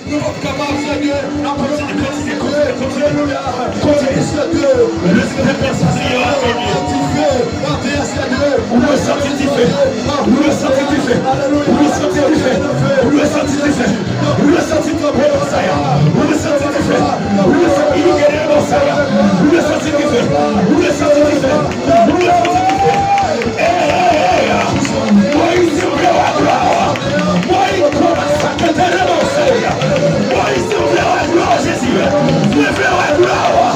nous sommes capables, Seigneur, alléluia, continue, Seigneur, le Seigneur, vous le sentez du fait, vous le sentez du fait, vous le sentez du fait, vous le sentez du fait, vous le sentez du fait, vous le sentez du fait, vous le sentez du fait, vous le sentez du fait, vous le sentez du fait, vous le sentez du fait. Moi, il se fait à gloire, moi, il commence à te donner mon Seigneur, moi, il se fait à gloire, Jésus, je fais à gloire,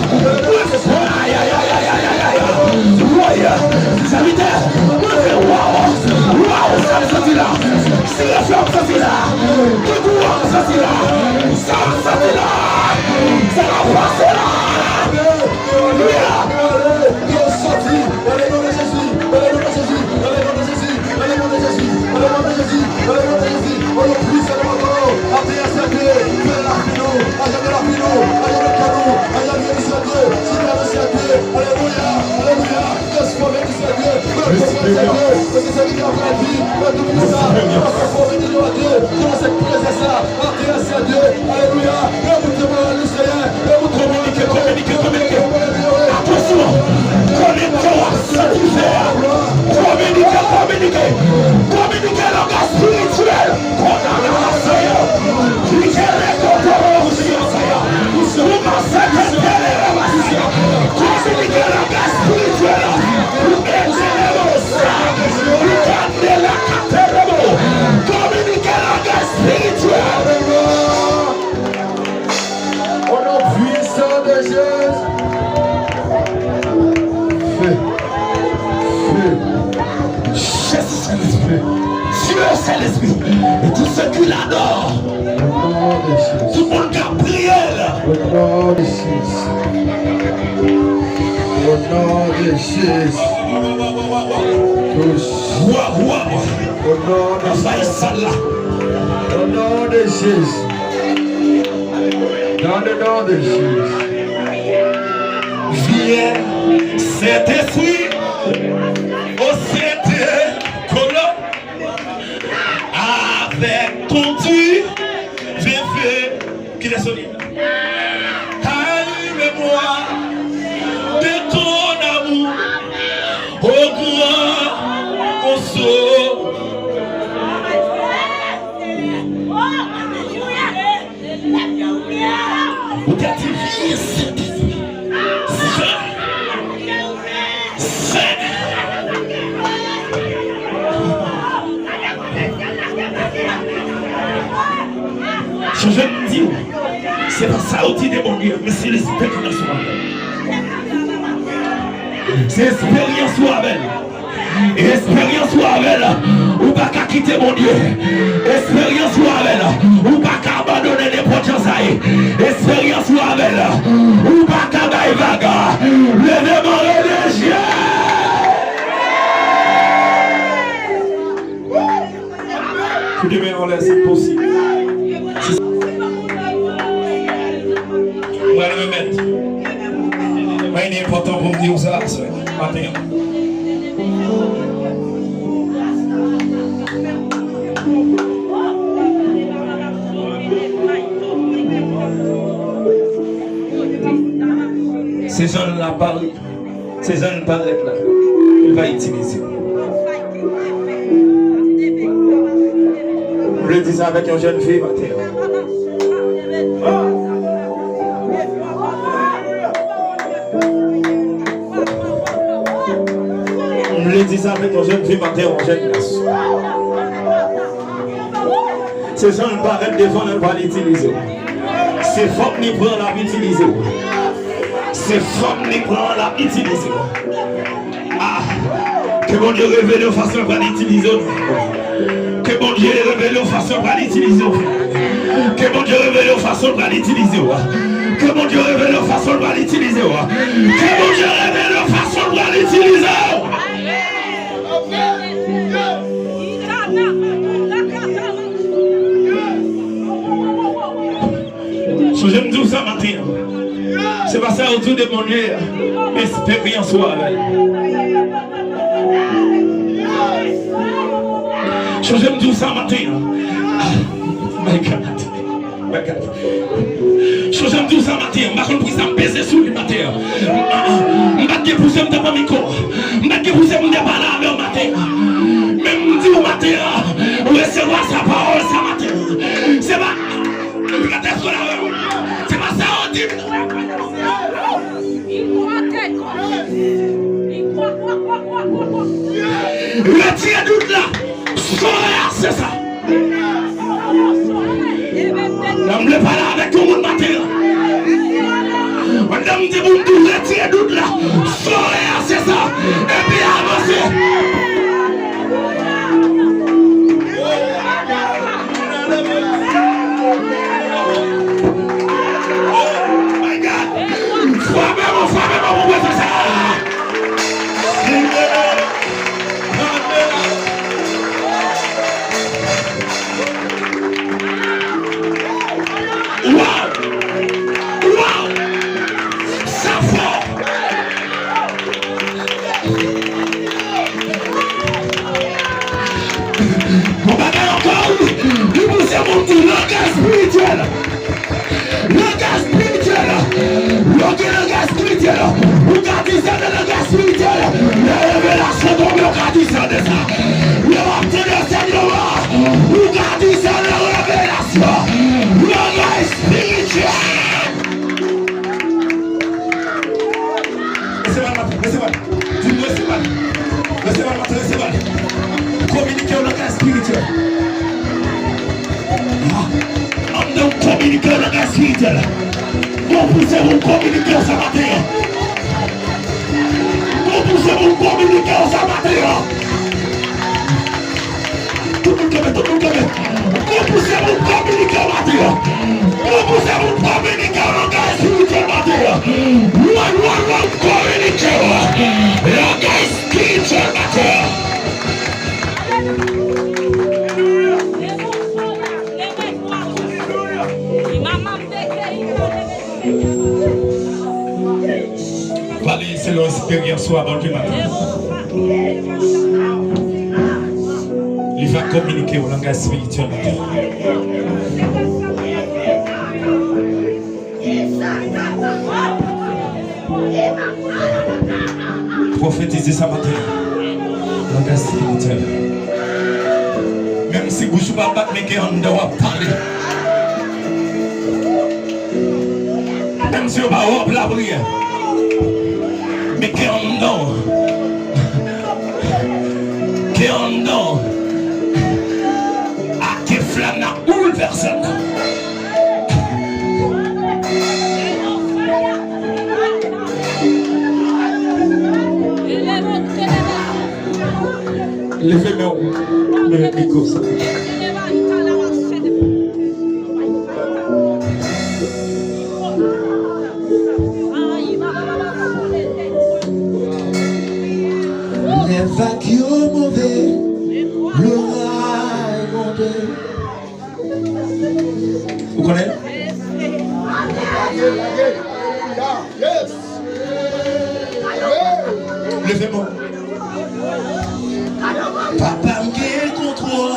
aïe, aïe, aïe, aïe, aïe, aïe, aïe, aïe, waouh, ça me sortit là, si la flamme sortit là, tout le monde sortit là, ça me sortit là, ça va passer là. Alléluia. Il est sorti, dans le nom de Jésus, dans le nom de Jésus, dans le nom de Jésus, dans le nom de Jésus, dans le nom de Jésus, dans le nom de Jésus, on le prie, c'est le moment, à Dieu, c'est Dieu, fais la fino, à jamais la fino, à jamais le canon, à jamais le Dieu, si tu as le Dieu, alléluia, alléluia, transformé du Dieu, c'est lui qui a fait la vie, tout ça, transformé du Dieu, dans cette présence là, à Dieu, c'est Dieu, alléluia, et vous demandez le Seigneur, et vous communiquez, attention, connectez-vous à satisfaire, communiquez, langage spirituel, au nom puissant de Jésus. Jésus c'est l'Esprit, Dieu c'est l'Esprit, et tous ceux qui l'adorent, tout le monde qui a prié là. Au nom de Jésus, au nom de Jésus, au nom de Jésus, dans le nom de Jésus, viens cet esprit au Saint-Colon avec ton Dieu, j'ai fait qu'il est solide. Allume-moi de ton amour au grand conso. Vous t'activez cet esprit. Je me dis, c'est pas ça outil de mon Dieu, mais c'est l'expérience avec. C'est l'expérience avec. Et l'expérience avec, ou pas qu'à quitter mon Dieu. Expérience avec, ou pas qu'à abandonner les prochains aïeux. Expérience avec, ou pas qu'à bailler vaga. Le démon religieux. Tout demain on laisse, c'est possible. On va le mettre. Mais il est important pour me dire ça ce matin. Ces jeunes-là parlent. Ces jeunes paraissent là. Il va utiliser. Je le dis avec une jeune fille matin. Je le dis avec une jeune fille matin, une jeune glace. Ces gens ne paraissent devant, ne pas l'utiliser. Ces femmes n'y prennent la utiliser. Ces femmes n'y prennent la utiliser. Ah, que mon Dieu révèle de façon pour l'utiliser. Que mon Dieu révèle de façon pour l'utiliser. Que mon Dieu révèle de façon pour l'utiliser. Que mon Dieu révèle de façon pour l'utiliser. Que mon Dieu révèle de façon pour l'utiliser. Je me dis ça matin. C'est pas ça autour de mon Dieu. Expérience soit avec. Je me dis ça matin. My God. So j'aime tout ça matin, je vais ça me peser sur le matin. Je vais pousser mon devant micro. Je vais pousser mon débat là le matin. Même dit au matin, recevoir sa parole ce matin. C'est pas c'est pas ça on dit. Retire doute là. C'est ça. On ne parle pas avec tout le monde matin. Madame dit vous me retirez doute là. C'est ça. Et puis avancez. My God. Frappez-moi, vous pouvez faire ça. C'est l'expérience avant du matin. Il va communiquer au langage spirituel. Prophétiser ça matin. Langage spirituel. Même si vous ne pouvez pas mettre en dehors parler. Même si vous ne pouvez pas la prière. Mais qui en donne, à qui flamme n'a une personne. Levez-moi le micro. Vous connaissez? Levez-moi. Papa me contrôle.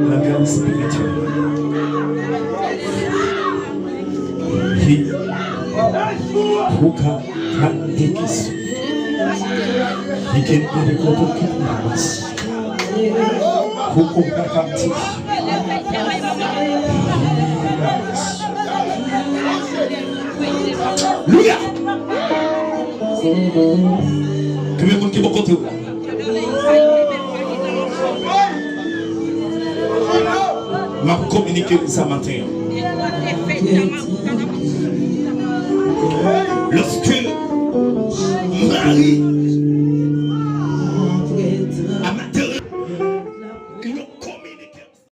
La grande spirituelle. Puka Kandikis. Iken Irikoto Kinamas. Puku Kakanti. Que le monde qui va côté là. M'a communiqué ça matin. Lorsque Marie